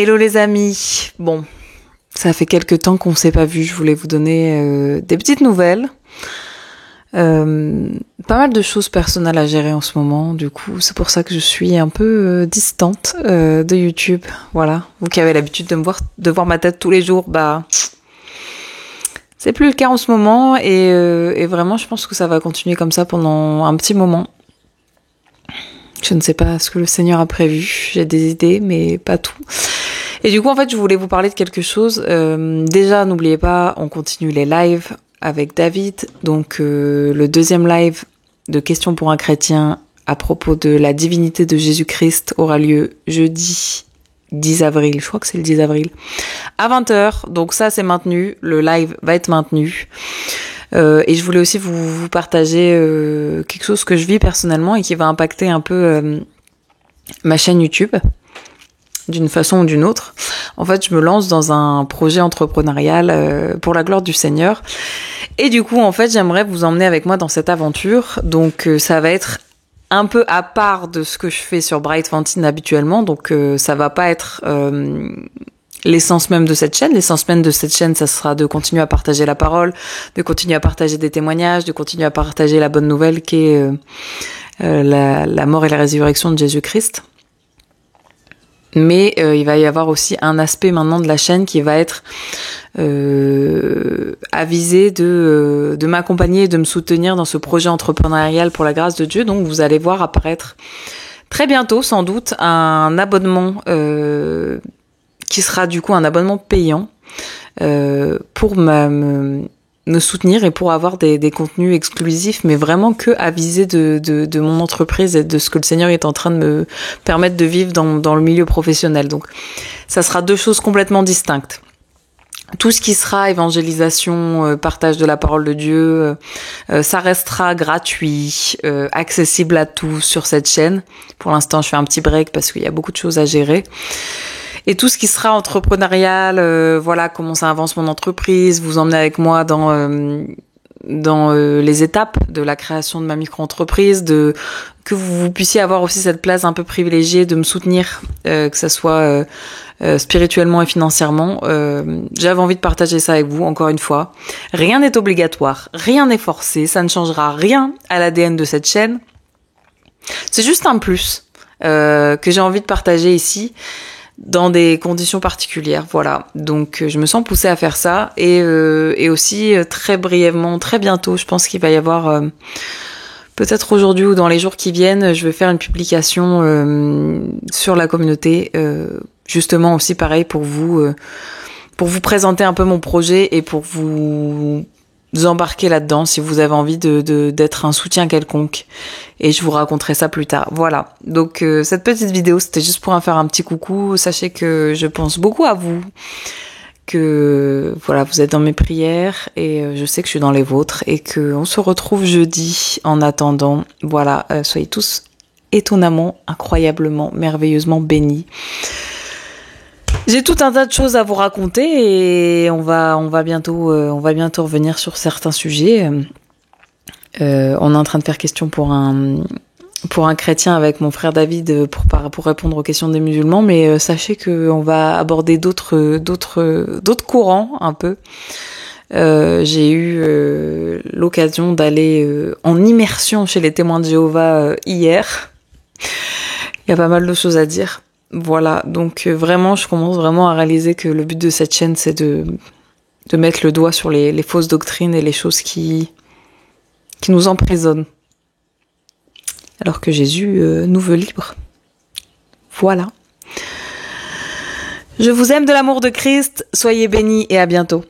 Hello les amis. Bon, ça fait quelques temps qu'on ne s'est pas vu. Je voulais vous donner des petites nouvelles. Pas mal de choses personnelles à gérer en ce moment. Du coup, c'est pour ça que je suis un peu distante de YouTube. Voilà. Vous qui avez l'habitude de voir ma tête tous les jours, c'est plus le cas en ce moment. Et vraiment, je pense que ça va continuer comme ça pendant un petit moment. Je ne sais pas ce que le Seigneur a prévu. J'ai des idées, mais pas tout. Et du coup, en fait, je voulais vous parler de quelque chose. Déjà, n'oubliez pas, on continue les lives avec David. Donc, le deuxième live de questions pour un chrétien à propos de la divinité de Jésus-Christ aura lieu jeudi 10 avril. Je crois que c'est le 10 avril. À 20h. Donc ça, c'est maintenu. Le live va être maintenu. Et je voulais aussi vous partager quelque chose que je vis personnellement et qui va impacter un peu ma chaîne YouTube d'une façon ou d'une autre. En fait, je me lance dans un projet entrepreneurial pour la gloire du Seigneur. Et du coup, en fait, j'aimerais vous emmener avec moi dans cette aventure. Donc, ça va être un peu à part de ce que je fais sur Bright Fantine habituellement. Donc, ça va pas être l'essence même de cette chaîne. L'essence même de cette chaîne, ça sera de continuer à partager la parole, de continuer à partager des témoignages, de continuer à partager la bonne nouvelle qui est la mort et la résurrection de Jésus-Christ. Mais il va y avoir aussi un aspect maintenant de la chaîne qui va être avisé de m'accompagner et de me soutenir dans ce projet entrepreneurial pour la grâce de Dieu. Donc vous allez voir apparaître très bientôt sans doute un abonnement qui sera du coup un abonnement payant pour me soutenir et pour avoir des contenus exclusifs, mais vraiment que avisés de mon entreprise et de ce que le Seigneur est en train de me permettre de vivre dans le milieu professionnel. Donc, ça sera deux choses complètement distinctes. Tout ce qui sera évangélisation, partage de la parole de Dieu, ça restera gratuit, accessible à tous sur cette chaîne. Pour l'instant, je fais un petit break parce qu'il y a beaucoup de choses à gérer. Et tout ce qui sera entrepreneurial, voilà comment ça avance mon entreprise, vous emmenez avec moi dans les étapes de la création de ma micro-entreprise, que vous puissiez avoir aussi cette place un peu privilégiée de me soutenir, que ça soit spirituellement et financièrement. J'avais envie de partager ça avec vous, encore une fois. Rien n'est obligatoire, rien n'est forcé, ça ne changera rien à l'ADN de cette chaîne. C'est juste un plus que j'ai envie de partager ici, dans des conditions particulières, voilà. Donc je me sens poussée à faire ça et aussi très brièvement, très bientôt, je pense qu'il va y avoir peut-être aujourd'hui ou dans les jours qui viennent, je vais faire une publication sur la communauté, justement aussi pareil pour vous présenter un peu mon projet et pour vous embarquer là-dedans si vous avez envie d'être un soutien quelconque, et je vous raconterai ça plus tard. Voilà, donc cette petite vidéo c'était juste pour en faire un petit coucou. Sachez que je pense beaucoup à vous, que voilà, vous êtes dans mes prières et je sais que je suis dans les vôtres, et que on se retrouve jeudi. En attendant, voilà, soyez tous étonnamment, incroyablement, merveilleusement bénis. J'ai tout un tas de choses à vous raconter et on va bientôt revenir sur certains sujets. On est en train de faire question pour un chrétien avec mon frère David pour répondre aux questions des musulmans, mais sachez que on va aborder d'autres courants un peu. J'ai eu l'occasion d'aller en immersion chez les témoins de Jéhovah hier. Il y a pas mal de choses à dire. Voilà, donc vraiment, je commence vraiment à réaliser que le but de cette chaîne, c'est de mettre le doigt sur les fausses doctrines et les choses qui nous emprisonnent. Alors que Jésus nous veut libres. Voilà. Je vous aime de l'amour de Christ, soyez bénis et à bientôt.